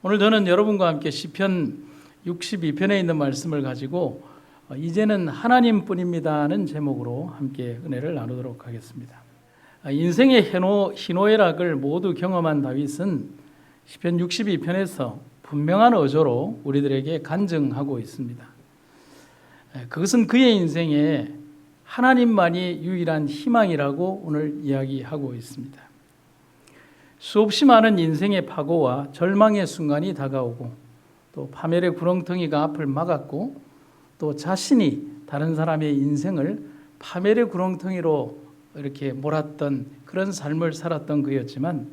오늘 저는 여러분과 함께 시편 62편에 있는 말씀을 가지고 이제는 하나님뿐입니다는 제목으로 함께 은혜를 나누도록 하겠습니다. 인생의 희노애락을 모두 경험한 다윗은 시편 62편에서 분명한 어조로 우리들에게 간증하고 있습니다. 그것은 그의 인생에 하나님만이 유일한 희망이라고 오늘 이야기하고 있습니다. 수없이 많은 인생의 파고와 절망의 순간이 다가오고 또 파멸의 구렁텅이가 앞을 막았고 또 자신이 다른 사람의 인생을 파멸의 구렁텅이로 이렇게 몰았던 그런 삶을 살았던 그였지만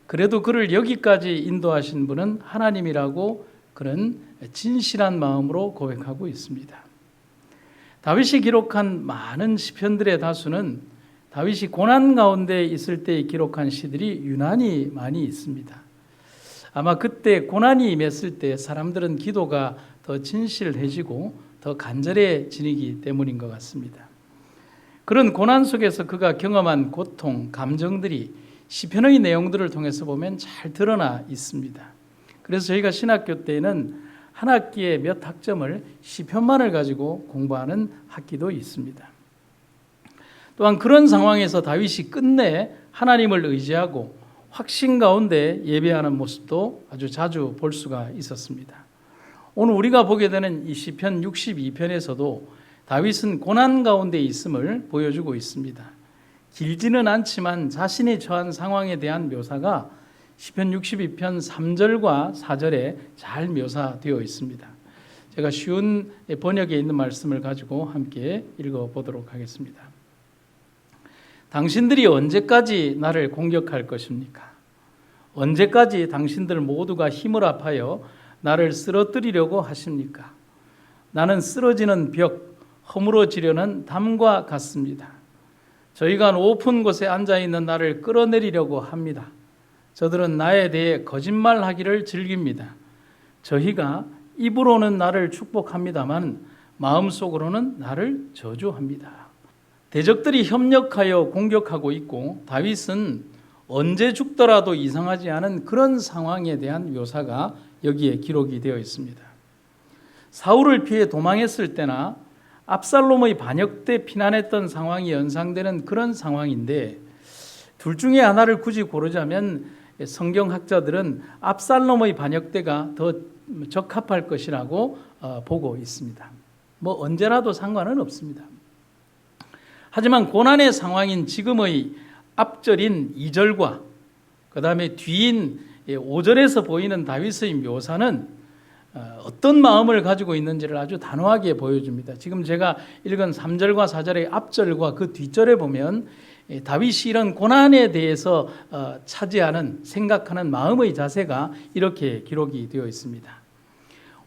그래도 그를 여기까지 인도하신 분은 하나님이라고 그런 진실한 마음으로 고백하고 있습니다. 다윗이 기록한 많은 시편들의 다수는 다윗이 고난 가운데 있을 때 기록한 시들이 유난히 많이 있습니다. 아마 그때 고난이 임했을 때 사람들은 기도가 더 진실해지고 더 간절해지기 때문인 것 같습니다. 그런 고난 속에서 그가 경험한 고통, 감정들이 시편의 내용들을 통해서 보면 잘 드러나 있습니다. 그래서 저희가 신학교 때에는 한 학기에 몇 학점을 시편만을 가지고 공부하는 학기도 있습니다. 또한 그런 상황에서 다윗이 끝내 하나님을 의지하고 확신 가운데 예배하는 모습도 아주 자주 볼 수가 있었습니다. 오늘 우리가 보게 되는 이 시편 62편에서도 다윗은 고난 가운데 있음을 보여주고 있습니다. 길지는 않지만 자신이 처한 상황에 대한 묘사가 시편 62편 3절과 4절에 잘 묘사되어 있습니다. 제가 쉬운 번역에 있는 말씀을 가지고 함께 읽어보도록 하겠습니다. 당신들이 언제까지 나를 공격할 것입니까? 언제까지 당신들 모두가 힘을 합하여 나를 쓰러뜨리려고 하십니까? 나는 쓰러지는 벽, 허물어지려는 담과 같습니다. 저희가 높은 곳에 앉아있는 나를 끌어내리려고 합니다. 저들은 나에 대해 거짓말하기를 즐깁니다. 저희가 입으로는 나를 축복합니다만 마음속으로는 나를 저주합니다. 대적들이 협력하여 공격하고 있고 다윗은 언제 죽더라도 이상하지 않은 그런 상황에 대한 묘사가 여기에 기록이 되어 있습니다. 사울을 피해 도망했을 때나 압살롬의 반역 때 피난했던 상황이 연상되는 그런 상황인데 둘 중에 하나를 굳이 고르자면 성경학자들은 압살롬의 반역 때가 더 적합할 것이라고 보고 있습니다. 뭐 언제라도 상관은 없습니다. 하지만 고난의 상황인 지금의 앞절인 2절과 그 다음에 뒤인 5절에서 보이는 다윗의 묘사는 어떤 마음을 가지고 있는지를 아주 단호하게 보여줍니다. 지금 제가 읽은 3절과 4절의 앞절과 그 뒷절에 보면 다윗이 이런 고난에 대해서 차지하는 생각하는 마음의 자세가 이렇게 기록이 되어 있습니다.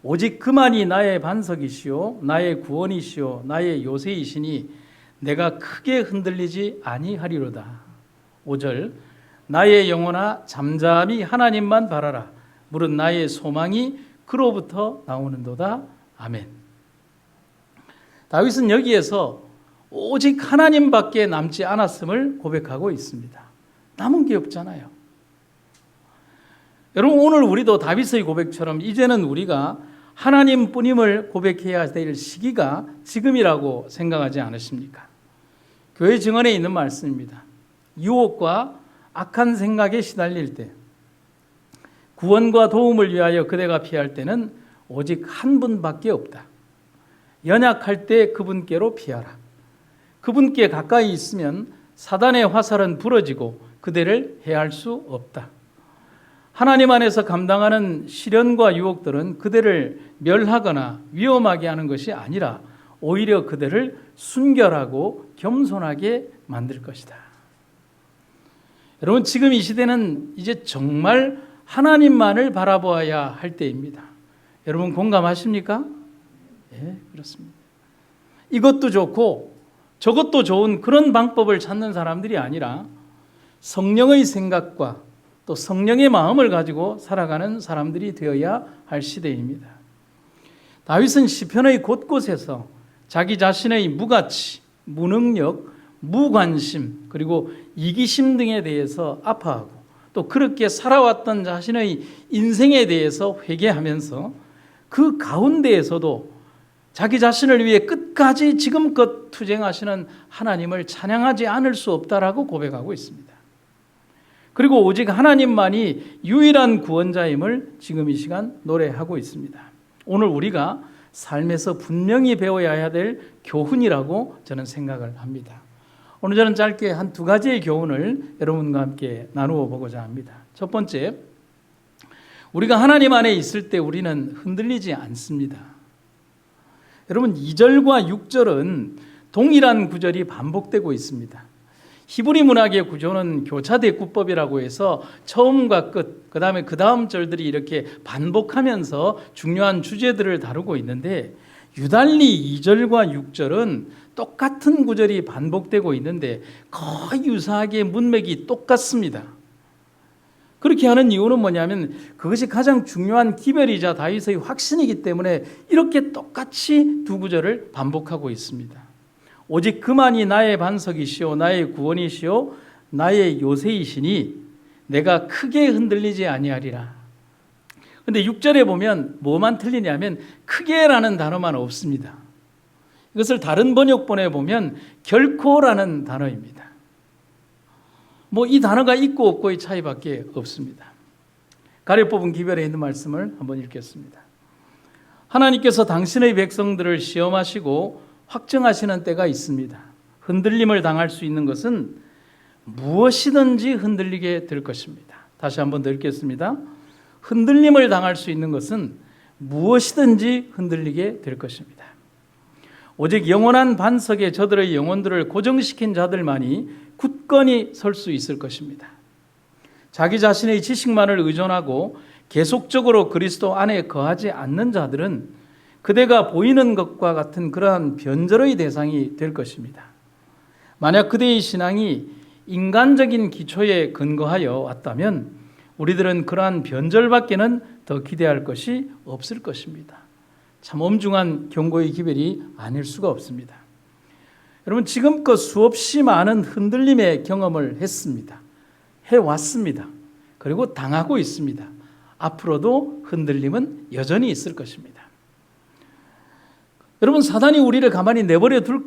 오직 그만이 나의 반석이시오 나의 구원이시오 나의 요새이시니 내가 크게 흔들리지 아니하리로다. 5절 나의 영혼아 잠잠히 하나님만 바라라. 무릇 나의 소망이 그로부터 나오는도다. 아멘. 다윗은 여기에서 오직 하나님밖에 남지 않았음을 고백하고 있습니다. 남은 게 없잖아요. 여러분 오늘 우리도 다윗의 고백처럼 이제는 우리가 하나님뿐임을 고백해야 될 시기가 지금이라고 생각하지 않으십니까? 교회 증언에 있는 말씀입니다. 유혹과 악한 생각에 시달릴 때 구원과 도움을 위하여 그대가 피할 때는 오직 한 분밖에 없다. 연약할 때 그분께로 피하라. 그분께 가까이 있으면 사단의 화살은 부러지고 그대를 해할 수 없다. 하나님 안에서 감당하는 시련과 유혹들은 그대를 멸하거나 위험하게 하는 것이 아니라 오히려 그대를 순결하고 겸손하게 만들 것이다. 여러분 지금 이 시대는 이제 정말 하나님만을 바라보아야 할 때입니다. 여러분 공감하십니까? 네, 그렇습니다. 이것도 좋고 저것도 좋은 그런 방법을 찾는 사람들이 아니라 성령의 생각과 또 성령의 마음을 가지고 살아가는 사람들이 되어야 할 시대입니다. 다윗은 시편의 곳곳에서 자기 자신의 무가치, 무능력, 무관심 그리고 이기심 등에 대해서 아파하고 또 그렇게 살아왔던 자신의 인생에 대해서 회개하면서 그 가운데에서도 자기 자신을 위해 끝까지 지금껏 투쟁하시는 하나님을 찬양하지 않을 수 없다라고 고백하고 있습니다. 그리고 오직 하나님만이 유일한 구원자임을 지금 이 시간 노래하고 있습니다. 오늘 우리가 삶에서 분명히 배워야 될 교훈이라고 저는 생각을 합니다. 오늘 저는 짧게 한 두 가지의 교훈을 여러분과 함께 나누어 보고자 합니다. 첫 번째, 우리가 하나님 안에 있을 때 우리는 흔들리지 않습니다. 여러분, 2절과 6절은 동일한 구절이 반복되고 있습니다. 히브리 문학의 구조는 교차대구법이라고 해서 처음과 끝, 그 다음 절들이 이렇게 반복하면서 중요한 주제들을 다루고 있는데, 유달리 2절과 6절은 똑같은 구절이 반복되고 있는데 거의 유사하게 문맥이 똑같습니다. 그렇게 하는 이유는 뭐냐면 그것이 가장 중요한 기별이자 다윗의 확신이기 때문에 이렇게 똑같이 두 구절을 반복하고 있습니다. 오직 그만이 나의 반석이시오 나의 구원이시오 나의 요새이시니 내가 크게 흔들리지 아니하리라. 근데 6절에 보면 뭐만 틀리냐면 크게라는 단어만 없습니다. 이것을 다른 번역본에 보면 결코라는 단어입니다. 이 단어가 있고 없고의 차이밖에 없습니다. 가려 뽑은 기별에 있는 말씀을 한번 읽겠습니다. 하나님께서 당신의 백성들을 시험하시고 확정하시는 때가 있습니다. 흔들림을 당할 수 있는 것은 무엇이든지 흔들리게 될 것입니다. 다시 한번 더 읽겠습니다. 흔들림을 당할 수 있는 것은 무엇이든지 흔들리게 될 것입니다. 오직 영원한 반석에 저들의 영혼들을 고정시킨 자들만이 굳건히 설 수 있을 것입니다. 자기 자신의 지식만을 의존하고 계속적으로 그리스도 안에 거하지 않는 자들은 그대가 보이는 것과 같은 그러한 변절의 대상이 될 것입니다. 만약 그대의 신앙이 인간적인 기초에 근거하여 왔다면 우리들은 그러한 변절밖에는 더 기대할 것이 없을 것입니다. 참 엄중한 경고의 기별이 아닐 수가 없습니다. 여러분, 지금껏 수없이 많은 흔들림의 경험을 했습니다. 해왔습니다. 그리고 당하고 있습니다. 앞으로도 흔들림은 여전히 있을 것입니다. 여러분, 사단이 우리를 가만히 내버려 둘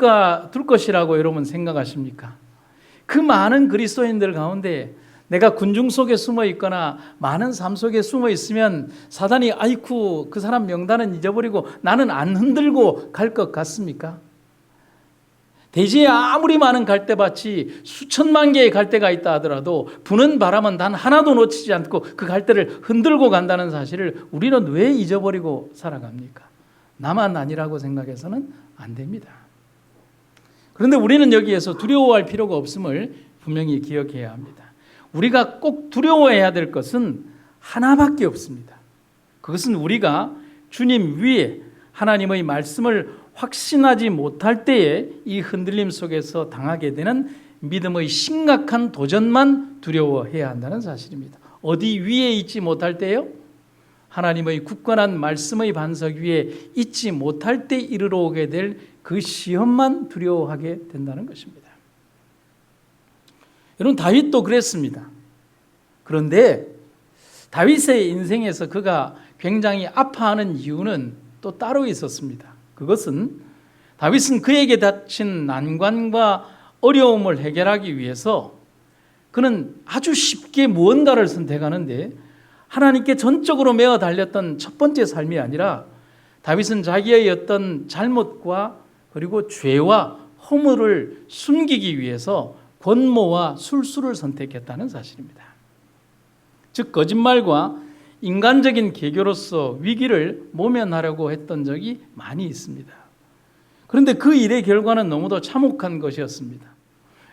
것이라고 여러분 생각하십니까? 그 많은 그리스도인들 가운데 내가 군중 속에 숨어 있거나 많은 삶 속에 숨어 있으면 사단이 아이쿠 그 사람 명단은 잊어버리고 나는 안 흔들고 갈 것 같습니까? 대지에 아무리 많은 갈대밭이 수천만 개의 갈대가 있다 하더라도 부는 바람은 단 하나도 놓치지 않고 그 갈대를 흔들고 간다는 사실을 우리는 왜 잊어버리고 살아갑니까? 나만 아니라고 생각해서는 안 됩니다. 그런데 우리는 여기에서 두려워할 필요가 없음을 분명히 기억해야 합니다. 우리가 꼭 두려워해야 될 것은 하나밖에 없습니다. 그것은 우리가 주님 위에 하나님의 말씀을 확신하지 못할 때에 이 흔들림 속에서 당하게 되는 믿음의 심각한 도전만 두려워해야 한다는 사실입니다. 어디 위에 있지 못할 때요? 하나님의 굳건한 말씀의 반석 위에 있지 못할 때 이르러 오게 될 그 시험만 두려워하게 된다는 것입니다. 여러분, 다윗도 그랬습니다. 그런데 다윗의 인생에서 그가 굉장히 아파하는 이유는 또 따로 있었습니다. 그것은 다윗은 그에게 닥친 난관과 어려움을 해결하기 위해서 그는 아주 쉽게 무언가를 선택하는데 하나님께 전적으로 매어 달렸던 첫 번째 삶이 아니라 다윗은 자기의 어떤 잘못과 그리고 죄와 허물을 숨기기 위해서 권모와 술수를 선택했다는 사실입니다. 즉 거짓말과 인간적인 계교로서 위기를 모면하려고 했던 적이 많이 있습니다. 그런데 그 일의 결과는 너무도 참혹한 것이었습니다.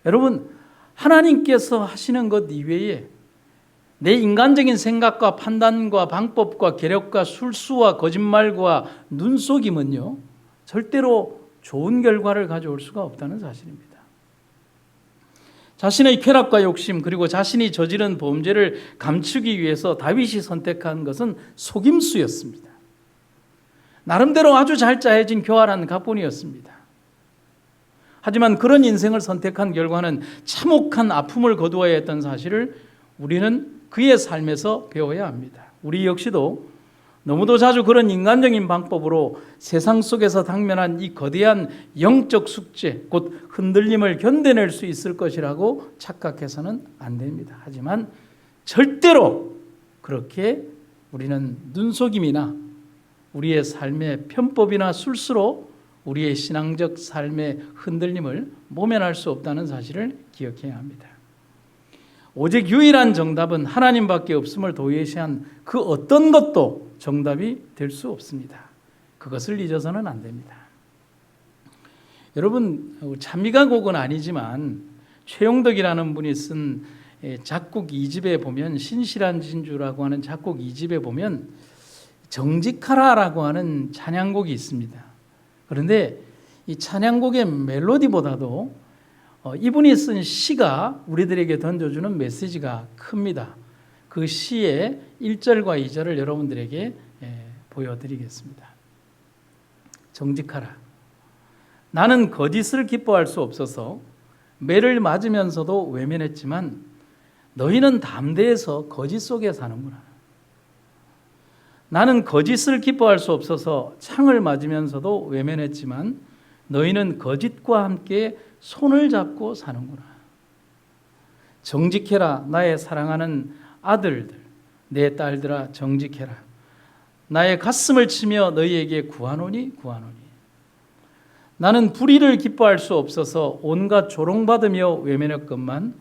여러분, 하나님께서 하시는 것 이외에 내 인간적인 생각과 판단과 방법과 계력과 술수와 거짓말과 눈속임은요 절대로 좋은 결과를 가져올 수가 없다는 사실입니다. 자신의 쾌락과 욕심 그리고 자신이 저지른 범죄를 감추기 위해서 다윗이 선택한 것은 속임수였습니다. 나름대로 아주 잘 짜여진 교활한 각본이었습니다. 하지만 그런 인생을 선택한 결과는 참혹한 아픔을 거두어야 했던 사실을 우리는 그의 삶에서 배워야 합니다. 우리 역시도 너무도 자주 그런 인간적인 방법으로 세상 속에서 당면한 이 거대한 영적 숙제, 곧 흔들림을 견뎌낼 수 있을 것이라고 착각해서는 안 됩니다. 하지만 절대로 그렇게 우리는 눈속임이나 우리의 삶의 편법이나 술수로 우리의 신앙적 삶의 흔들림을 모면할 수 없다는 사실을 기억해야 합니다. 오직 유일한 정답은 하나님밖에 없음을 도외시한 그 어떤 것도 정답이 될 수 없습니다. 그것을 잊어서는 안 됩니다. 여러분, 찬미가 곡은 아니지만 최용덕이라는 분이 쓴 작곡 2집에 보면, 신실한 진주라고 하는 작곡 2집에 보면 정직하라라고 하는 찬양곡이 있습니다. 그런데 이 찬양곡의 멜로디보다도 이분이 쓴 시가 우리들에게 던져주는 메시지가 큽니다. 그 시의 1절과 2절을 여러분들에게 보여드리겠습니다. 정직하라. 나는 거짓을 기뻐할 수 없어서 매를 맞으면서도 외면했지만 너희는 담대해서 거짓 속에 사는구나. 나는 거짓을 기뻐할 수 없어서 창을 맞으면서도 외면했지만 너희는 거짓과 함께 손을 잡고 사는구나. 정직해라, 나의 사랑하는 아들들, 내 딸들아 정직해라. 나의 가슴을 치며 너희에게 구하노니 구하노니. 나는 불의를 기뻐할 수 없어서 온갖 조롱받으며 외면했건만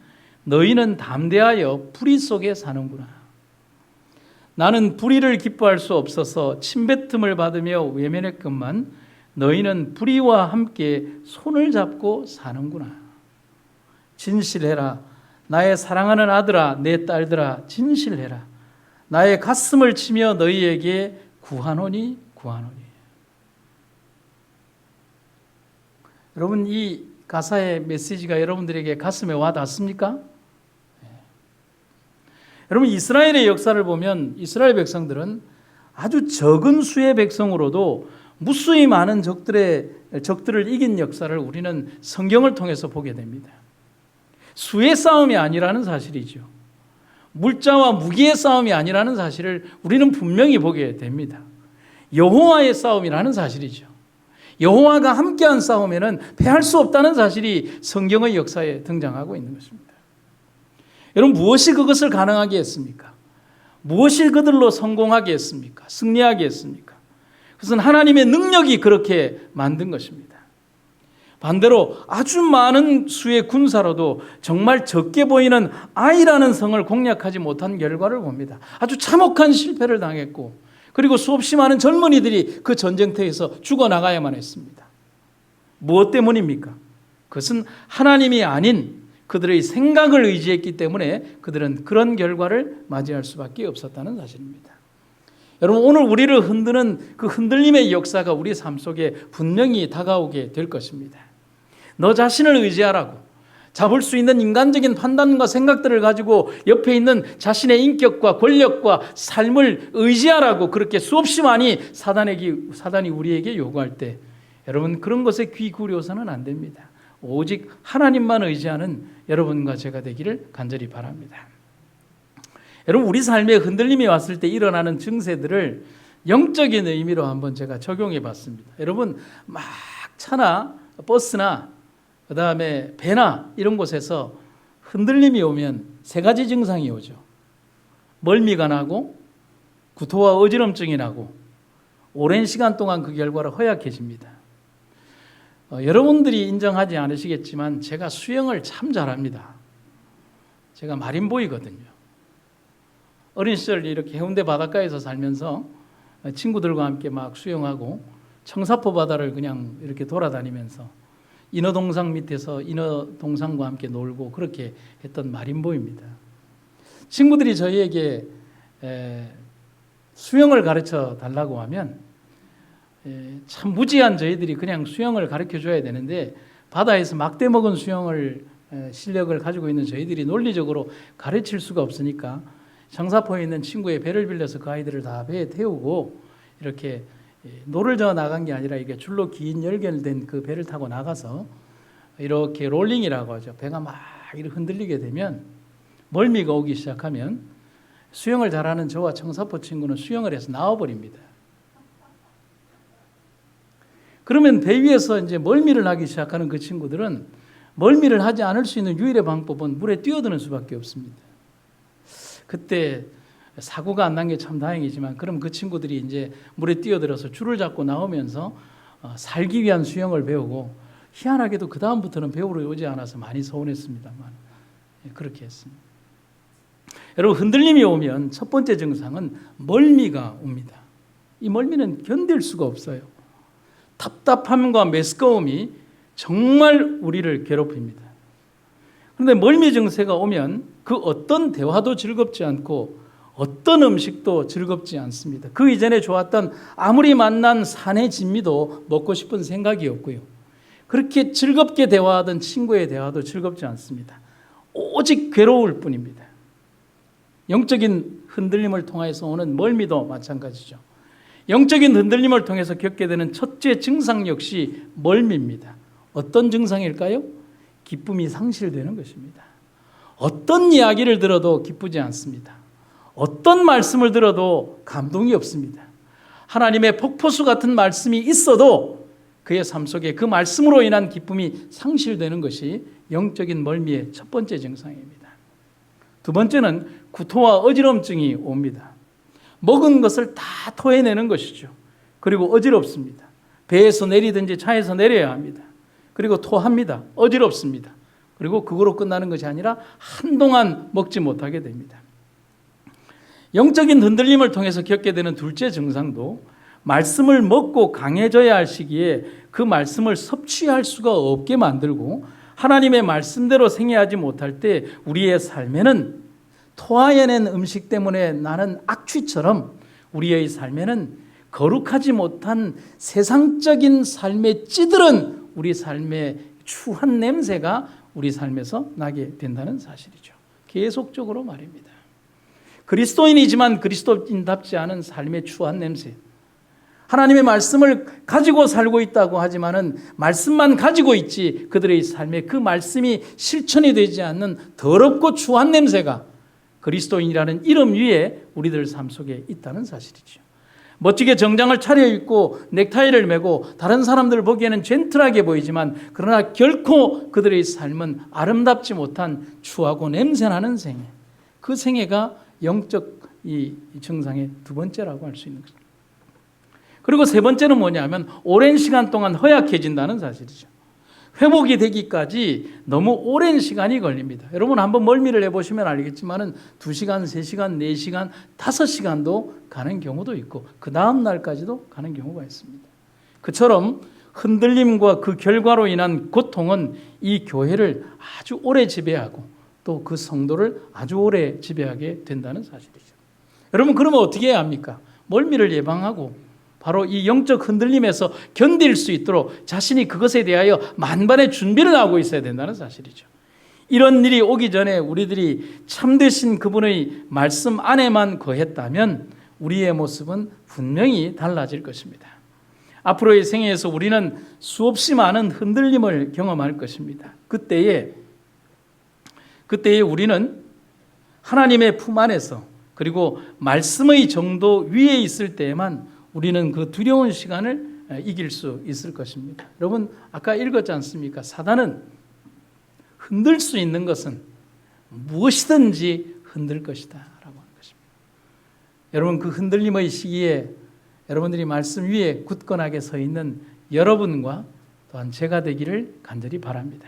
너희는 담대하여 불의 속에 사는구나. 나는 불의를 기뻐할 수 없어서 침뱉음을 받으며 외면했건만 너희는 불의와 함께 손을 잡고 사는구나. 진실해라. 나의 사랑하는 아들아, 내 딸들아, 진실해라. 나의 가슴을 치며 너희에게 구하노니 구하노니. 여러분, 이 가사의 메시지가 여러분들에게 가슴에 와 닿습니까? 여러분, 이스라엘의 역사를 보면 이스라엘 백성들은 아주 적은 수의 백성으로도 무수히 많은 적들을 이긴 역사를 우리는 성경을 통해서 보게 됩니다. 수의 싸움이 아니라는 사실이죠. 물자와 무기의 싸움이 아니라는 사실을 우리는 분명히 보게 됩니다. 여호와의 싸움이라는 사실이죠. 여호와가 함께한 싸움에는 패할 수 없다는 사실이 성경의 역사에 등장하고 있는 것입니다. 여러분, 무엇이 그것을 가능하게 했습니까? 무엇이 그들로 성공하게 했습니까? 승리하게 했습니까? 그것은 하나님의 능력이 그렇게 만든 것입니다. 반대로 아주 많은 수의 군사로도 정말 적게 보이는 아이라는 성을 공략하지 못한 결과를 봅니다. 아주 참혹한 실패를 당했고, 그리고 수없이 많은 젊은이들이 그 전쟁터에서 죽어나가야만 했습니다. 무엇 때문입니까? 그것은 하나님이 아닌 그들의 생각을 의지했기 때문에 그들은 그런 결과를 맞이할 수밖에 없었다는 사실입니다. 여러분, 오늘 우리를 흔드는 그 흔들림의 역사가 우리 삶 속에 분명히 다가오게 될 것입니다. 너 자신을 의지하라고, 잡을 수 있는 인간적인 판단과 생각들을 가지고 옆에 있는 자신의 인격과 권력과 삶을 의지하라고 그렇게 수없이 많이 사단이 우리에게 요구할 때, 여러분, 그런 것에 귀 기울여서는 안 됩니다. 오직 하나님만 의지하는 여러분과 제가 되기를 간절히 바랍니다. 여러분, 우리 삶에 흔들림이 왔을 때 일어나는 증세들을 영적인 의미로 한번 제가 적용해 봤습니다. 여러분, 막 차나 버스나 그다음에 배나 이런 곳에서 흔들림이 오면 세 가지 증상이 오죠. 멀미가 나고, 구토와 어지럼증이 나고, 오랜 시간 동안 그 결과로 허약해집니다. 여러분들이 인정하지 않으시겠지만 제가 수영을 참 잘합니다. 제가 마린보이거든요. 어린 시절 이렇게 해운대 바닷가에서 살면서 친구들과 함께 막 수영하고 청사포 바다를 그냥 이렇게 돌아다니면서 인어동상 밑에서 인어동상과 함께 놀고 그렇게 했던 마린보입니다. 친구들이 저희에게 수영을 가르쳐 달라고 하면 참 무지한 저희들이 그냥 수영을 가르쳐 줘야 되는데, 바다에서 막대 먹은 수영을 실력을 가지고 있는 저희들이 논리적으로 가르칠 수가 없으니까 청사포에 있는 친구의 배를 빌려서 그 아이들을 다 배에 태우고 이렇게 노를 저어 나간 게 아니라 이게 줄로 긴 연결된 그 배를 타고 나가서 이렇게 롤링이라고 하죠. 배가 막 이렇게 흔들리게 되면, 멀미가 오기 시작하면 수영을 잘하는 저와 청사포 친구는 수영을 해서 나와버립니다. 그러면 배 위에서 이제 멀미를 하기 시작하는 그 친구들은 멀미를 하지 않을 수 있는 유일의 방법은 물에 뛰어드는 수밖에 없습니다. 그때 사고가 안 난 게 참 다행이지만 그럼 그 친구들이 이제 물에 뛰어들어서 줄을 잡고 나오면서 살기 위한 수영을 배우고 희한하게도 그 다음부터는 배우러 오지 않아서 많이 서운했습니다만 그렇게 했습니다. 여러분, 흔들림이 오면 첫 번째 증상은 멀미가 옵니다. 이 멀미는 견딜 수가 없어요. 답답함과 메스꺼움이 정말 우리를 괴롭힙니다. 그런데 멀미 증세가 오면 그 어떤 대화도 즐겁지 않고 어떤 음식도 즐겁지 않습니다. 그 이전에 좋았던 아무리 만난 사내 진미도 먹고 싶은 생각이 없고요. 그렇게 즐겁게 대화하던 친구의 대화도 즐겁지 않습니다. 오직 괴로울 뿐입니다. 영적인 흔들림을 통해서 오는 멀미도 마찬가지죠. 영적인 흔들림을 통해서 겪게 되는 첫째 증상 역시 멀미입니다. 어떤 증상일까요? 기쁨이 상실되는 것입니다. 어떤 이야기를 들어도 기쁘지 않습니다. 어떤 말씀을 들어도 감동이 없습니다. 하나님의 폭포수 같은 말씀이 있어도 그의 삶 속에 그 말씀으로 인한 기쁨이 상실되는 것이 영적인 멀미의 첫 번째 증상입니다. 두 번째는 구토와 어지럼증이 옵니다. 먹은 것을 다 토해내는 것이죠. 그리고 어지럽습니다. 배에서 내리든지 차에서 내려야 합니다. 그리고 토합니다. 어지럽습니다. 그리고 그거로 끝나는 것이 아니라 한동안 먹지 못하게 됩니다. 영적인 흔들림을 통해서 겪게 되는 둘째 증상도 말씀을 먹고 강해져야 할 시기에 그 말씀을 섭취할 수가 없게 만들고 하나님의 말씀대로 생애하지 못할 때 우리의 삶에는 토하여낸 음식 때문에 나는 악취처럼 우리의 삶에는 거룩하지 못한 세상적인 삶의 찌들은 우리 삶의 추한 냄새가 우리 삶에서 나게 된다는 사실이죠. 계속적으로 말입니다. 그리스도인이지만 그리스도인답지 않은 삶의 추한 냄새. 하나님의 말씀을 가지고 살고 있다고 하지만은 말씀만 가지고 있지 그들의 삶에 그 말씀이 실천이 되지 않는 더럽고 추한 냄새가 그리스도인이라는 이름 위에 우리들 삶 속에 있다는 사실이죠. 멋지게 정장을 차려입고 넥타이를 메고 다른 사람들 보기에는 젠틀하게 보이지만 그러나 결코 그들의 삶은 아름답지 못한 추하고 냄새나는 생애. 그 생애가 영적 이 증상의 두 번째라고 할 수 있는 것입니다. 그리고 세 번째는 뭐냐면 오랜 시간 동안 허약해진다는 사실이죠. 회복이 되기까지 너무 오랜 시간이 걸립니다. 여러분 한번 멀미를 해보시면 알겠지만 2시간, 3시간, 4시간, 5시간도 가는 경우도 있고 그 다음 날까지도 가는 경우가 있습니다. 그처럼 흔들림과 그 결과로 인한 고통은 이 교회를 아주 오래 지배하고 또 그 성도를 아주 오래 지배하게 된다는 사실이죠. 여러분 그러면 어떻게 해야 합니까? 멀미를 예방하고 바로 이 영적 흔들림에서 견딜 수 있도록 자신이 그것에 대하여 만반의 준비를 하고 있어야 된다는 사실이죠. 이런 일이 오기 전에 우리들이 참되신 그분의 말씀 안에만 거했다면 우리의 모습은 분명히 달라질 것입니다. 앞으로의 생애에서 우리는 수없이 많은 흔들림을 경험할 것입니다. 그때에 우리는 하나님의 품 안에서 그리고 말씀의 정도 위에 있을 때에만 우리는 그 두려운 시간을 이길 수 있을 것입니다. 여러분 아까 읽었지 않습니까? 사단은 흔들 수 있는 것은 무엇이든지 흔들 것이다 라고 하는 것입니다. 여러분 그 흔들림의 시기에 여러분들이 말씀 위에 굳건하게 서 있는 여러분과 또한 제가 되기를 간절히 바랍니다.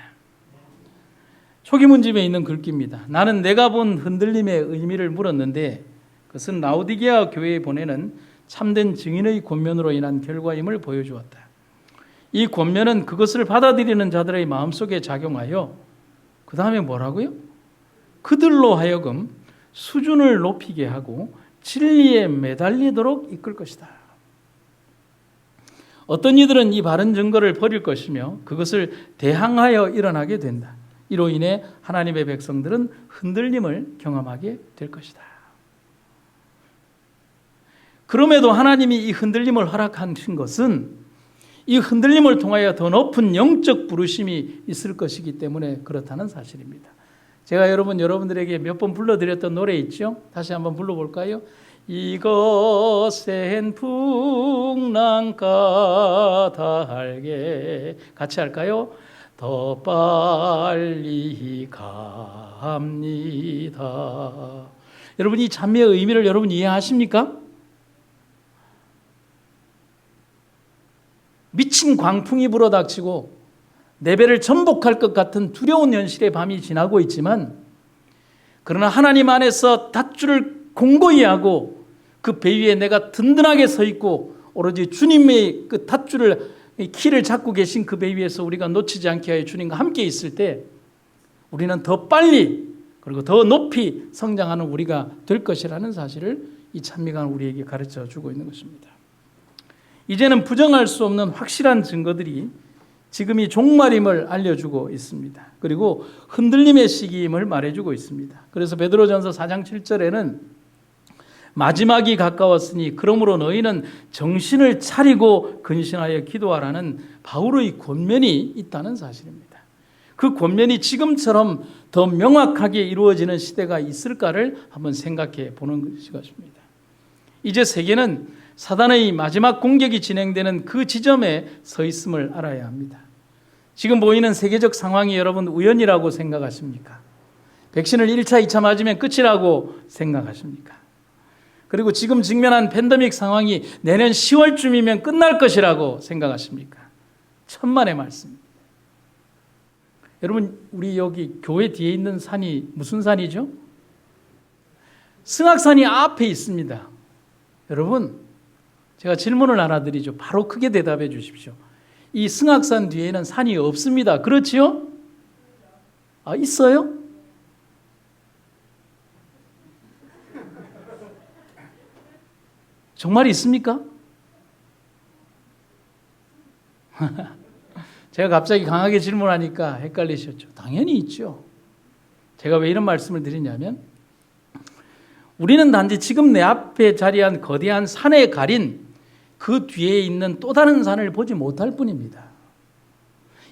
초기문집에 있는 글귀입니다. 나는 내가 본 흔들림의 의미를 물었는데 그것은 라오디게아 교회에 보내는 참된 증인의 권면으로 인한 결과임을 보여주었다. 이 권면은 그것을 받아들이는 자들의 마음속에 작용하여 그 다음에 뭐라고요? 그들로 하여금 수준을 높이게 하고 진리에 매달리도록 이끌 것이다. 어떤 이들은 이 바른 증거를 버릴 것이며 그것을 대항하여 일어나게 된다. 이로 인해 하나님의 백성들은 흔들림을 경험하게 될 것이다. 그럼에도 하나님이 이 흔들림을 허락하신 것은 이 흔들림을 통하여 더 높은 영적 부르심이 있을 것이기 때문에 그렇다는 사실입니다. 제가 여러분들에게 몇 번 불러드렸던 노래 있죠? 다시 한번 불러볼까요? 이것은 풍랑가 달게, 같이 할까요? 더 빨리 갑니다. 여러분, 이 찬미의 의미를 여러분 이해하십니까? 미친 광풍이 불어닥치고 내 배를 전복할 것 같은 두려운 현실의 밤이 지나고 있지만, 그러나 하나님 안에서 닷줄을 공고히 하고 그 배 위에 내가 든든하게 서 있고 오로지 주님의 그 닷줄을, 키를 잡고 계신 그 배 위에서 우리가 놓치지 않게 하여 주님과 함께 있을 때 우리는 더 빨리 그리고 더 높이 성장하는 우리가 될 것이라는 사실을 이 찬미가 우리에게 가르쳐 주고 있는 것입니다. 이제는 부정할 수 없는 확실한 증거들이 지금 이 종말임을 알려주고 있습니다. 그리고 흔들림의 시기임을 말해주고 있습니다. 그래서 베드로전서 4장 7절에는 마지막이 가까웠으니 그러므로 너희는 정신을 차리고 근신하여 기도하라는 바울의 권면이 있다는 사실입니다. 그 권면이 지금처럼 더 명확하게 이루어지는 시대가 있을까를 한번 생각해 보는 것입니다. 이제 세계는 사단의 마지막 공격이 진행되는 그 지점에 서 있음을 알아야 합니다. 지금 보이는 세계적 상황이 여러분 우연이라고 생각하십니까? 백신을 1차, 2차 맞으면 끝이라고 생각하십니까? 그리고 지금 직면한 팬데믹 상황이 내년 10월쯤이면 끝날 것이라고 생각하십니까? 천만의 말씀입니다. 여러분, 우리 여기 교회 뒤에 있는 산이 무슨 산이죠? 승악산이 앞에 있습니다. 여러분, 제가 질문을 하나 드리죠. 바로 크게 대답해 주십시오. 이 승악산 뒤에는 산이 없습니다. 그렇지요? 있어요? 정말 있습니까? 제가 갑자기 강하게 질문하니까 헷갈리셨죠? 당연히 있죠. 제가 왜 이런 말씀을 드리냐면, 우리는 단지 지금 내 앞에 자리한 거대한 산에 가린 그 뒤에 있는 또 다른 산을 보지 못할 뿐입니다.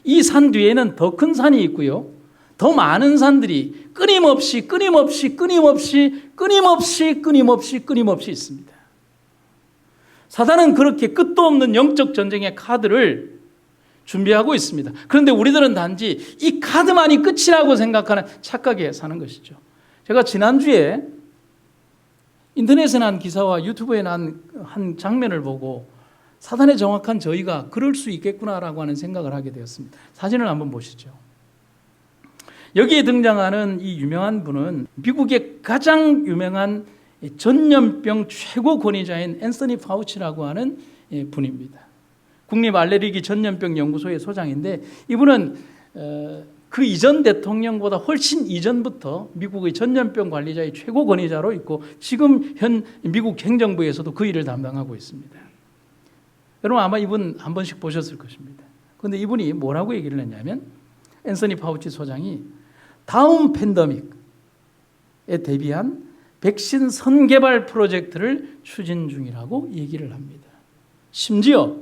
이 산 뒤에는 더 큰 산이 있고요, 더 많은 산들이 끊임없이 있습니다. 사단은 그렇게 끝도 없는 영적 전쟁의 카드를 준비하고 있습니다. 그런데 우리들은 단지 이 카드만이 끝이라고 생각하는 착각에 사는 것이죠. 제가 지난주에 인터넷에 난 기사와 유튜브에 난 한 장면을 보고 사단의 정확한 저희가 그럴 수 있겠구나라고 하는 생각을 하게 되었습니다. 사진을 한번 보시죠. 여기에 등장하는 이 유명한 분은 미국의 가장 유명한 전염병 최고 권위자인 앤서니 파우치라고 하는 분입니다. 국립 알레르기 전염병 연구소의 소장인데, 이분은 그 이전 대통령보다 훨씬 이전부터 미국의 전염병 관리자의 최고 권위자로 있고 지금 현 미국 행정부에서도 그 일을 담당하고 있습니다. 여러분 아마 이분 한 번씩 보셨을 것입니다. 그런데 이분이 뭐라고 얘기를 했냐면, 앤서니 파우치 소장이 다음 팬데믹에 대비한 백신 선개발 프로젝트를 추진 중이라고 얘기를 합니다. 심지어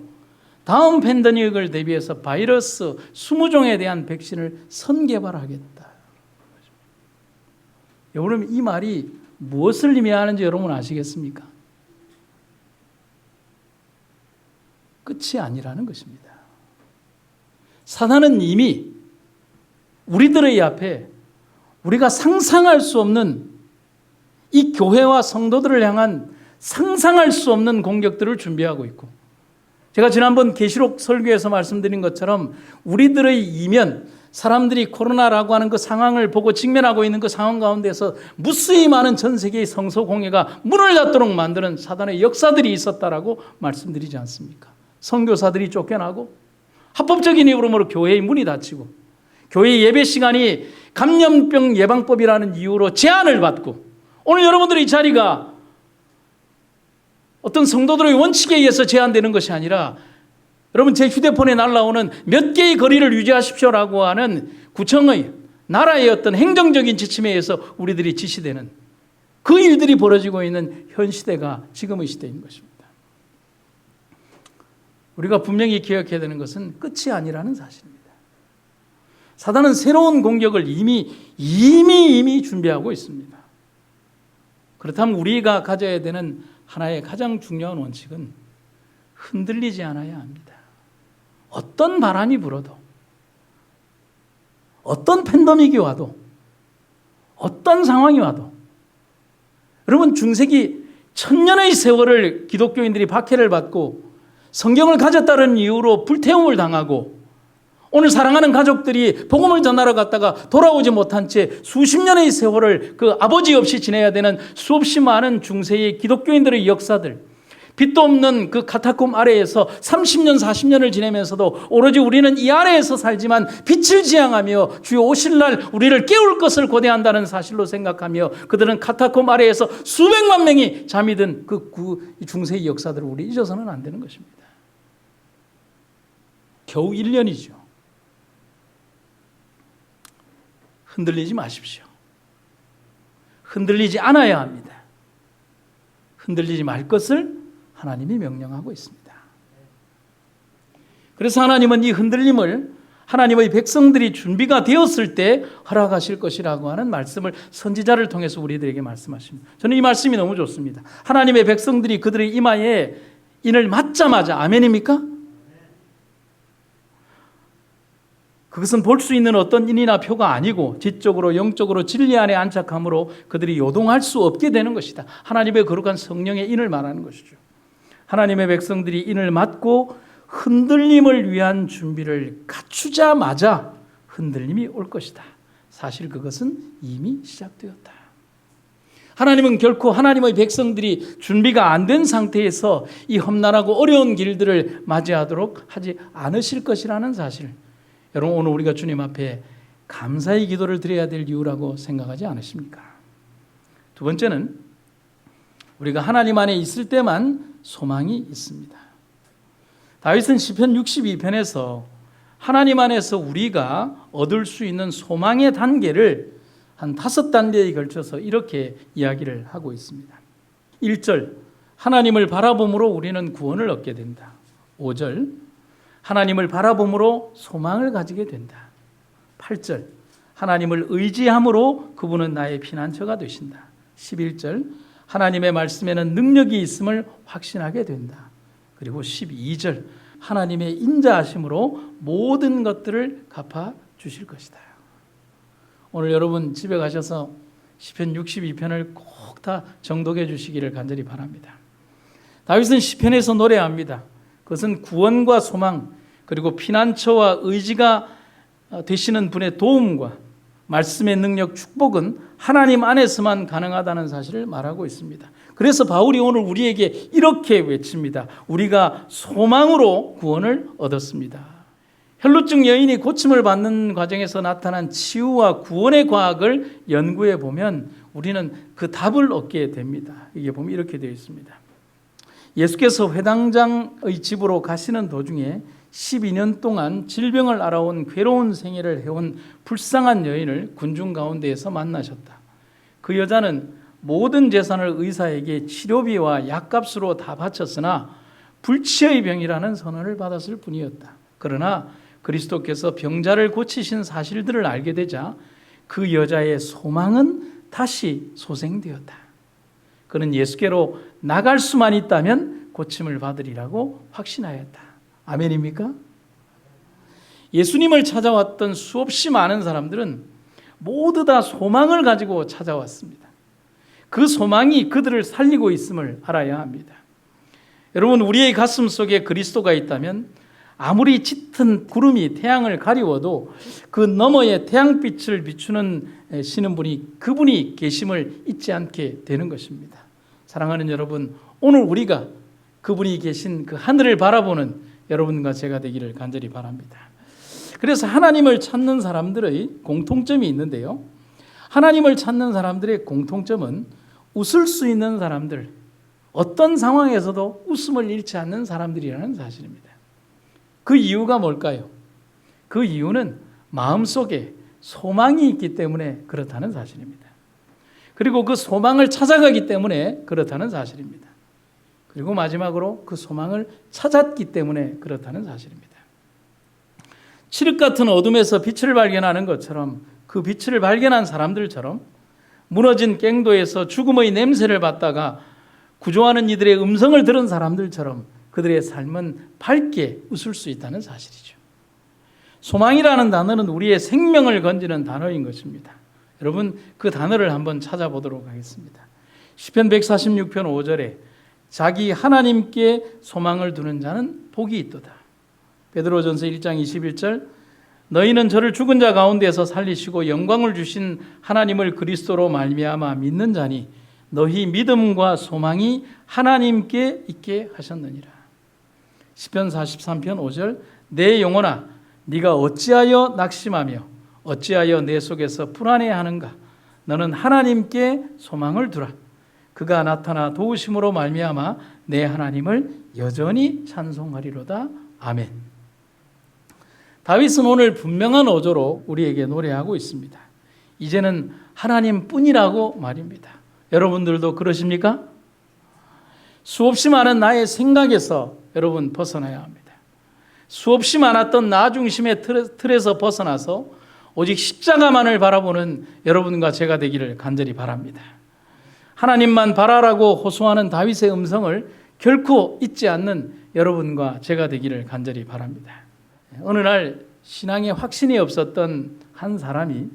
다음 팬데믹을 대비해서 바이러스 20종에 대한 백신을 선개발하겠다. 여러분, 이 말이 무엇을 의미하는지 여러분 아시겠습니까? 끝이 아니라는 것입니다. 사단은 이미 우리들의 앞에 우리가 상상할 수 없는 이 교회와 성도들을 향한 상상할 수 없는 공격들을 준비하고 있고, 제가 지난번 계시록 설교에서 말씀드린 것처럼 우리들의 이면, 사람들이 코로나라고 하는 그 상황을 보고 직면하고 있는 그 상황 가운데서 무수히 많은 전 세계의 성소 공회가 문을 닫도록 만드는 사단의 역사들이 있었다라고 말씀드리지 않습니까? 선교사들이 쫓겨나고 합법적인 이유로 교회의 문이 닫히고 교회 예배 시간이 감염병 예방법이라는 이유로 제한을 받고, 오늘 여러분들의 이 자리가 어떤 성도들의 원칙에 의해서 제한되는 것이 아니라 여러분 제 휴대폰에 날라오는 몇 개의 거리를 유지하십시오라고 하는 구청의, 나라의 어떤 행정적인 지침에 의해서 우리들이 지시되는 그 일들이 벌어지고 있는 현 시대가 지금의 시대인 것입니다. 우리가 분명히 기억해야 되는 것은 끝이 아니라는 사실입니다. 사단은 새로운 공격을 이미 준비하고 있습니다. 그렇다면 우리가 가져야 되는 하나의 가장 중요한 원칙은 흔들리지 않아야 합니다. 어떤 바람이 불어도, 어떤 팬데믹이 와도, 어떤 상황이 와도, 여러분 중세기 1000년의 세월을 기독교인들이 박해를 받고 성경을 가졌다는 이유로 불태움을 당하고 오늘 사랑하는 가족들이 복음을 전하러 갔다가 돌아오지 못한 채 수십 년의 세월을 그 아버지 없이 지내야 되는 수없이 많은 중세의 기독교인들의 역사들, 빛도 없는 그 카타콤 아래에서 30년 40년을 지내면서도 오로지 우리는 이 아래에서 살지만 빛을 지향하며 주여 오실 날 우리를 깨울 것을 고대한다는 사실로 생각하며 그들은 카타콤 아래에서 수백만 명이 잠이 든 그 중세의 역사들을 우리 잊어서는 안 되는 것입니다. 겨우 1년이죠. 흔들리지 마십시오. 흔들리지 않아야 합니다. 흔들리지 말 것을 하나님이 명령하고 있습니다. 그래서 하나님은 이 흔들림을 하나님의 백성들이 준비가 되었을 때 허락하실 것이라고 하는 말씀을 선지자를 통해서 우리들에게 말씀하십니다. 저는 이 말씀이 너무 좋습니다. 하나님의 백성들이 그들의 이마에 인을 맞자마자 아멘입니까? 그것은 볼 수 있는 어떤 인이나 표가 아니고 지적으로 영적으로 진리 안에 안착함으로 그들이 요동할 수 없게 되는 것이다. 하나님의 거룩한 성령의 인을 말하는 것이죠. 하나님의 백성들이 인을 맞고 흔들림을 위한 준비를 갖추자마자 흔들림이 올 것이다. 사실 그것은 이미 시작되었다. 하나님은 결코 하나님의 백성들이 준비가 안 된 상태에서 이 험난하고 어려운 길들을 맞이하도록 하지 않으실 것이라는 사실, 여러분 오늘 우리가 주님 앞에 감사의 기도를 드려야 될 이유라고 생각하지 않으십니까? 두 번째는 우리가 하나님 안에 있을 때만 소망이 있습니다. 다윗은 시편 62편에서 하나님 안에서 우리가 얻을 수 있는 소망의 단계를 한 5단계에 걸쳐서 이렇게 이야기를 하고 있습니다. 1절, 하나님을 바라봄으로 우리는 구원을 얻게 된다. 5절, 하나님을 바라봄으로 소망을 가지게 된다. 8절, 하나님을 의지함으로 그분은 나의 피난처가 되신다. 11절, 하나님의 말씀에는 능력이 있음을 확신하게 된다. 그리고 12절, 하나님의 인자하심으로 모든 것들을 갚아 주실 것이다. 오늘 여러분 집에 가셔서 시편 62편을 꼭 다 정독해 주시기를 간절히 바랍니다. 다윗은 시편에서 노래합니다. 그것은 구원과 소망, 그리고 피난처와 의지가 되시는 분의 도움과 말씀의 능력, 축복은 하나님 안에서만 가능하다는 사실을 말하고 있습니다. 그래서 바울이 오늘 우리에게 이렇게 외칩니다. 우리가 소망으로 구원을 얻었습니다. 혈루증 여인이 고침을 받는 과정에서 나타난 치유와 구원의 과학을 연구해 보면 우리는 그 답을 얻게 됩니다. 이게 보면 이렇게 되어 있습니다. 예수께서 회당장의 집으로 가시는 도중에 12년 동안 질병을 앓아온 괴로운 생애를 해온 불쌍한 여인을 군중 가운데에서 만나셨다. 그 여자는 모든 재산을 의사에게 치료비와 약값으로 다 바쳤으나 불치의 병이라는 선언을 받았을 뿐이었다. 그러나 그리스도께서 병자를 고치신 사실들을 알게 되자 그 여자의 소망은 다시 소생되었다. 그는 예수께로 나갈 수만 있다면 고침을 받으리라고 확신하였다. 아멘입니까? 예수님을 찾아왔던 수없이 많은 사람들은 모두 다 소망을 가지고 찾아왔습니다. 그 소망이 그들을 살리고 있음을 알아야 합니다. 여러분, 우리의 가슴 속에 그리스도가 있다면 아무리 짙은 구름이 태양을 가리워도 그 너머에 태양빛을 비추는 시는 분이, 그분이 계심을 잊지 않게 되는 것입니다. 사랑하는 여러분, 오늘 우리가 그분이 계신 그 하늘을 바라보는 여러분과 제가 되기를 간절히 바랍니다. 그래서 하나님을 찾는 사람들의 공통점이 있는데요. 하나님을 찾는 사람들의 공통점은 웃을 수 있는 사람들, 어떤 상황에서도 웃음을 잃지 않는 사람들이라는 사실입니다. 그 이유가 뭘까요? 그 이유는 마음속에 소망이 있기 때문에 그렇다는 사실입니다. 그리고 그 소망을 찾아가기 때문에 그렇다는 사실입니다. 그리고 마지막으로 그 소망을 찾았기 때문에 그렇다는 사실입니다. 칠흑 같은 어둠에서 빛을 발견하는 것처럼, 그 빛을 발견한 사람들처럼 무너진 갱도에서 죽음의 냄새를 맡다가 구조하는 이들의 음성을 들은 사람들처럼 그들의 삶은 밝게 웃을 수 있다는 사실이죠. 소망이라는 단어는 우리의 생명을 건지는 단어인 것입니다. 여러분, 그 단어를 한번 찾아보도록 하겠습니다. 시편 146편 5절에 자기 하나님께 소망을 두는 자는 복이 있도다. 베드로전서 1장 21절, 너희는 저를 죽은 자 가운데서 살리시고 영광을 주신 하나님을 그리스도로 말미암아 믿는 자니 너희 믿음과 소망이 하나님께 있게 하셨느니라. 시편 43편 5절, 내 영혼아 네가 어찌하여 낙심하며 어찌하여 내 속에서 불안해하는가. 너는 하나님께 소망을 두라. 그가 나타나 도우심으로 말미암아 내 하나님을 여전히 찬송하리로다. 아멘. 다윗은 오늘 분명한 어조로 우리에게 노래하고 있습니다. 이제는 하나님뿐이라고 말입니다. 여러분들도 그러십니까? 수없이 많은 나의 생각에서 여러분 벗어나야 합니다. 수없이 많았던 나 중심의 틀에서 벗어나서 오직 십자가만을 바라보는 여러분과 제가 되기를 간절히 바랍니다. 하나님만 바라라고 호소하는 다윗의 음성을 결코 잊지 않는 여러분과 제가 되기를 간절히 바랍니다. 어느 날 신앙에 확신이 없었던 한 사람이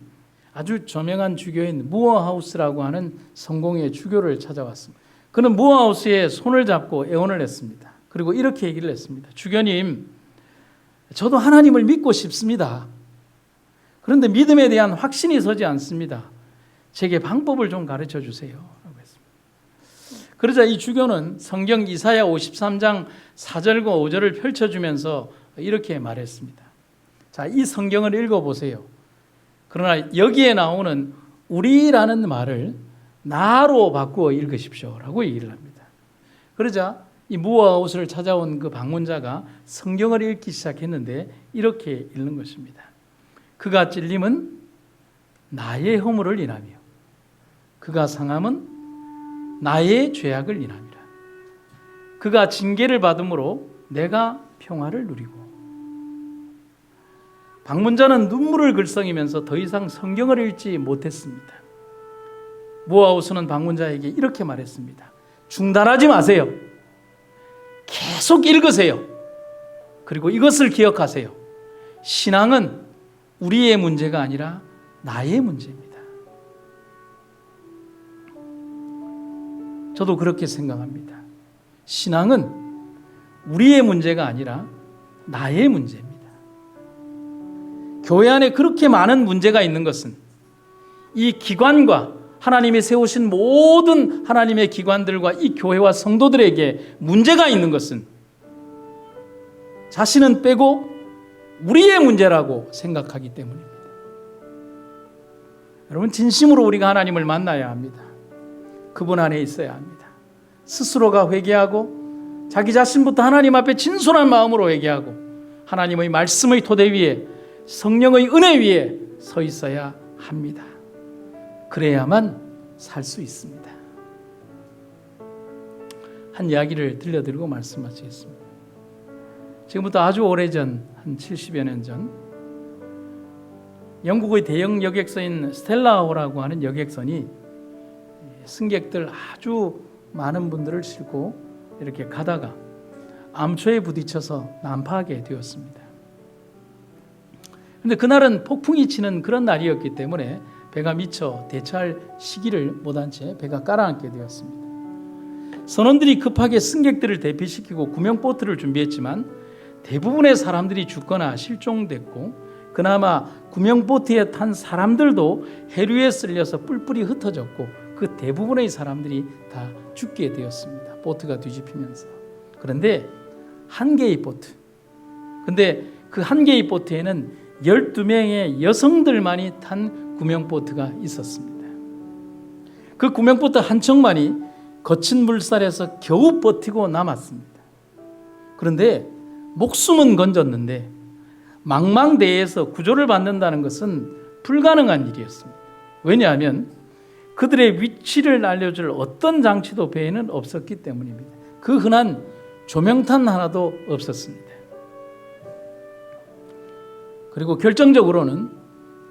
아주 저명한 주교인 무어하우스라고 하는 성공의 주교를 찾아왔습니다. 그는 무어하우스의 손을 잡고 애원을 했습니다. 그리고 이렇게 얘기를 했습니다. 주교님, 저도 하나님을 믿고 싶습니다. 그런데 믿음에 대한 확신이 서지 않습니다. 제게 방법을 좀 가르쳐 주세요. 라고 했습니다. 그러자 이 주교는 성경 이사야 53장 4절과 5절을 펼쳐주면서 이렇게 말했습니다. 자, 이 성경을 읽어보세요. 그러나 여기에 나오는 우리라는 말을 나로 바꾸어 읽으십시오. 라고 얘기를 합니다. 그러자 이 무어하우스를 찾아온 그 방문자가 성경을 읽기 시작했는데 이렇게 읽는 것입니다. 그가 찔림은 나의 허물을 인하며 그가 상함은 나의 죄악을 인함이라. 그가 징계를 받음으로 내가 평화를 누리고. 방문자는 눈물을 글썽이면서 더 이상 성경을 읽지 못했습니다. 무어하우스는 방문자에게 이렇게 말했습니다. 중단하지 마세요. 계속 읽으세요. 그리고 이것을 기억하세요. 신앙은 우리의 문제가 아니라 나의 문제입니다. 저도 그렇게 생각합니다. 신앙은 우리의 문제가 아니라 나의 문제입니다. 교회 안에 그렇게 많은 문제가 있는 것은 이 기관과 하나님이 세우신 모든 하나님의 기관들과 이 교회와 성도들에게 문제가 있는 것은 자신은 빼고 우리의 문제라고 생각하기 때문입니다. 여러분, 진심으로 우리가 하나님을 만나야 합니다. 그분 안에 있어야 합니다. 스스로가 회개하고 자기 자신부터 하나님 앞에 진솔한 마음으로 회개하고 하나님의 말씀의 토대 위에 성령의 은혜 위에 서 있어야 합니다. 그래야만 살 수 있습니다. 한 이야기를 들려드리고 말씀하시겠습니다. 지금부터 아주 오래전, 한 70여 년 전, 영국의 대형 여객선인 스텔라호라고 하는 여객선이 승객들 아주 많은 분들을 싣고 이렇게 가다가 암초에 부딪혀서 난파하게 되었습니다. 그런데 그날은 폭풍이 치는 그런 날이었기 때문에 배가 미처 대차할 시기를 못한 채 배가 깔아앉게 되었습니다. 선원들이 급하게 승객들을 대피시키고 구명보트를 준비했지만 대부분의 사람들이 죽거나 실종됐고 그나마 구명보트에 탄 사람들도 해류에 쓸려서 뿔뿔이 흩어졌고 그 대부분의 사람들이 다 죽게 되었습니다. 보트가 뒤집히면서. 그런데 한 개의 보트. 근데 그 한 개의 보트에는 12명의 여성들만이 탄 구명보트가 있었습니다. 그 구명보트 한 척만이 거친 물살에서 겨우 버티고 남았습니다. 그런데 목숨은 건졌는데 망망대해에서 구조를 받는다는 것은 불가능한 일이었습니다. 왜냐하면 그들의 위치를 알려줄 어떤 장치도 배에는 없었기 때문입니다. 그 흔한 조명탄 하나도 없었습니다. 그리고 결정적으로는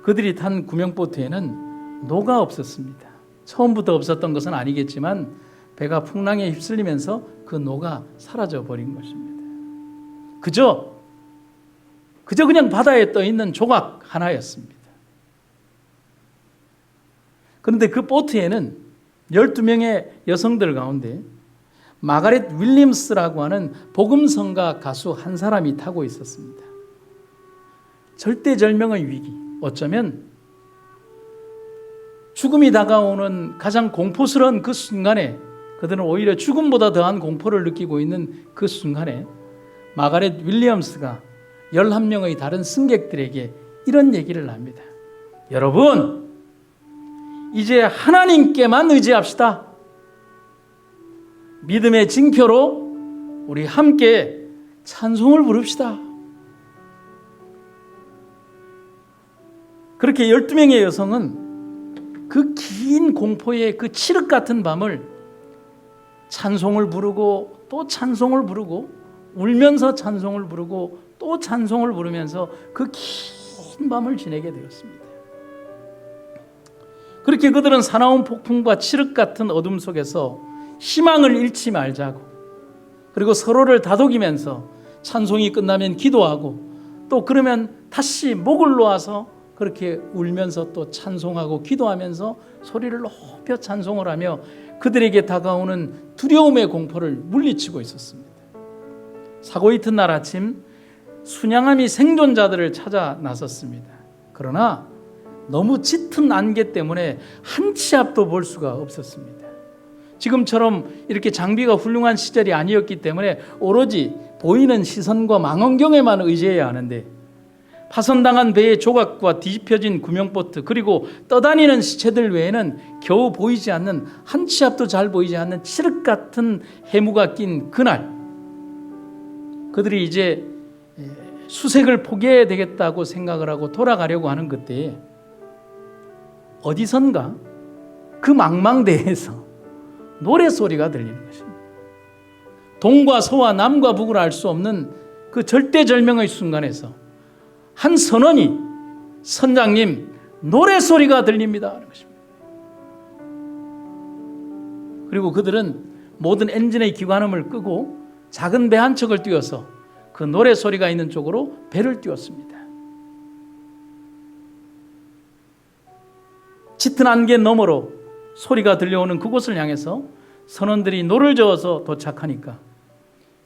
그들이 탄 구명보트에는 노가 없었습니다. 처음부터 없었던 것은 아니겠지만 배가 풍랑에 휩쓸리면서 그 노가 사라져 버린 것입니다. 그저 그냥 바다에 떠 있는 조각 하나였습니다. 그런데 그 보트에는 12명의 여성들 가운데 마가렛 윌리엄스라고 하는 복음성가 가수 한 사람이 타고 있었습니다. 절대절명의 위기, 어쩌면 죽음이 다가오는 가장 공포스러운 그 순간에 그들은 오히려 죽음보다 더한 공포를 느끼고 있는 그 순간에 마가렛 윌리엄스가 11명의 다른 승객들에게 이런 얘기를 합니다. 여러분, 이제 하나님께만 의지합시다. 믿음의 징표로 우리 함께 찬송을 부릅시다. 그렇게 12명의 여성은 그 긴 공포의 그 칠흑 같은 밤을 찬송을 부르고 또 찬송을 부르고 울면서 찬송을 부르고 또 찬송을 부르면서 그 긴 밤을 지내게 되었습니다. 그렇게 그들은 사나운 폭풍과 칠흑 같은 어둠 속에서 희망을 잃지 말자고, 그리고 서로를 다독이면서 찬송이 끝나면 기도하고, 또 그러면 다시 목을 놓아서 그렇게 울면서 또 찬송하고 기도하면서 소리를 높여 찬송을 하며 그들에게 다가오는 두려움의 공포를 물리치고 있었습니다. 사고 이튿날 아침 순양함이 생존자들을 찾아 나섰습니다. 그러나 너무 짙은 안개 때문에 한 치 앞도 볼 수가 없었습니다. 지금처럼 이렇게 장비가 훌륭한 시절이 아니었기 때문에 오로지 보이는 시선과 망원경에만 의지해야 하는데, 파손당한 배의 조각과 뒤집혀진 구명보트, 그리고 떠다니는 시체들 외에는 겨우 보이지 않는, 한 치 앞도 잘 보이지 않는 칠흑 같은 해무가 낀 그날, 그들이 이제 수색을 포기해야 되겠다고 생각을 하고 돌아가려고 하는 그때에 어디선가 그 망망대해에서 노래소리가 들리는 것입니다. 동과 서와 남과 북을 알 수 없는 그 절대절명의 순간에서 한 선원이, 선장님, 노래소리가 들립니다 하는 것입니다. 그리고 그들은 모든 엔진의 기관음을 끄고 작은 배 한 척을 띄워서 그 노래소리가 있는 쪽으로 배를 띄웠습니다. 짙은 안개 너머로 소리가 들려오는 그곳을 향해서 선원들이 노를 저어서 도착하니까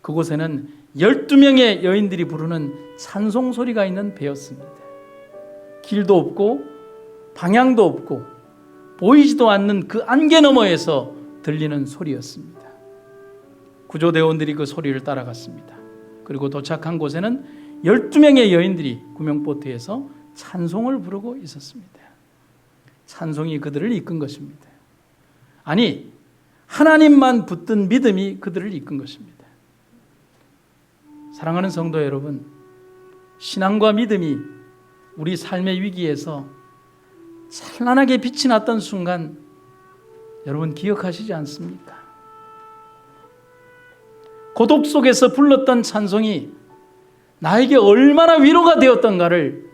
그곳에는 12명의 여인들이 부르는 찬송 소리가 있는 배였습니다. 길도 없고 방향도 없고 보이지도 않는 그 안개 너머에서 들리는 소리였습니다. 구조대원들이 그 소리를 따라갔습니다. 그리고 도착한 곳에는 12명의 여인들이 구명보트에서 찬송을 부르고 있었습니다. 찬송이 그들을 이끈 것입니다. 아니, 하나님만 붙든 믿음이 그들을 이끈 것입니다. 사랑하는 성도 여러분, 신앙과 믿음이 우리 삶의 위기에서 찬란하게 빛이 났던 순간 여러분 기억하시지 않습니까? 고독 속에서 불렀던 찬송이 나에게 얼마나 위로가 되었던가를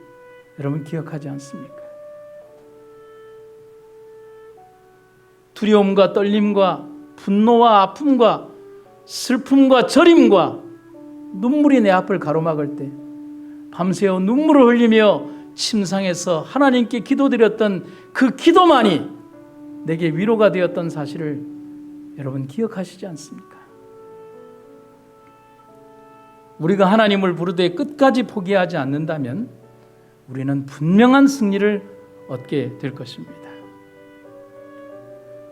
여러분 기억하지 않습니까? 두려움과 떨림과 분노와 아픔과 슬픔과 저림과 눈물이 내 앞을 가로막을 때 밤새워 눈물을 흘리며 침상에서 하나님께 기도드렸던 그 기도만이 내게 위로가 되었던 사실을 여러분 기억하시지 않습니까? 우리가 하나님을 부르되 끝까지 포기하지 않는다면 우리는 분명한 승리를 얻게 될 것입니다.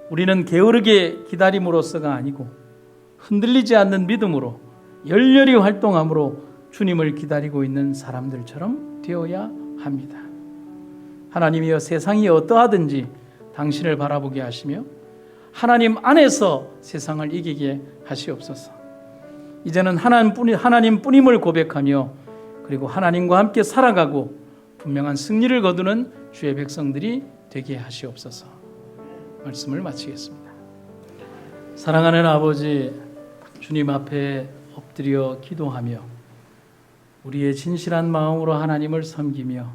우리는 게으르게 기다림으로서가 아니고 흔들리지 않는 믿음으로 열렬히 활동함으로 주님을 기다리고 있는 사람들처럼 되어야 합니다. 하나님이여, 세상이 어떠하든지 당신을 바라보게 하시며 하나님 안에서 세상을 이기게 하시옵소서. 이제는 하나님뿐임을 고백하며 그리고 하나님과 함께 살아가고 분명한 승리를 거두는 주의 백성들이 되게 하시옵소서. 말씀을 마치겠습니다. 사랑하는 아버지, 주님 앞에 엎드려 기도하며 우리의 진실한 마음으로 하나님을 섬기며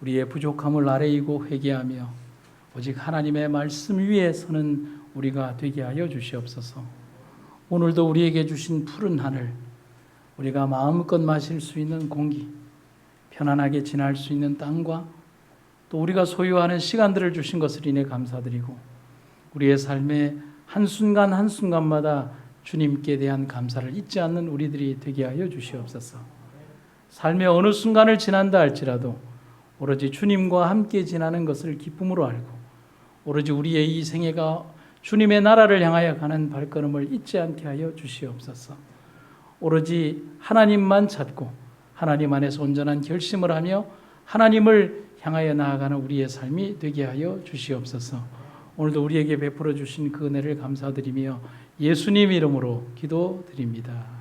우리의 부족함을 아뢰이고 회개하며 오직 하나님의 말씀 위에 서는 우리가 되게 하여 주시옵소서. 오늘도 우리에게 주신 푸른 하늘, 우리가 마음껏 마실 수 있는 공기, 편안하게 지날 수 있는 땅과 또 우리가 소유하는 시간들을 주신 것을 인해 감사드리고 우리의 삶의 한순간 한순간마다 주님께 대한 감사를 잊지 않는 우리들이 되게 하여 주시옵소서. 삶의 어느 순간을 지난다 할지라도 오로지 주님과 함께 지나는 것을 기쁨으로 알고 오로지 우리의 이 생애가 주님의 나라를 향하여 가는 발걸음을 잊지 않게 하여 주시옵소서. 오로지 하나님만 찾고 하나님 안에서 온전한 결심을 하며 하나님을 향하여 나아가는 우리의 삶이 되게 하여 주시옵소서. 오늘도 우리에게 베풀어 주신 그 은혜를 감사드리며 예수님 이름으로 기도드립니다.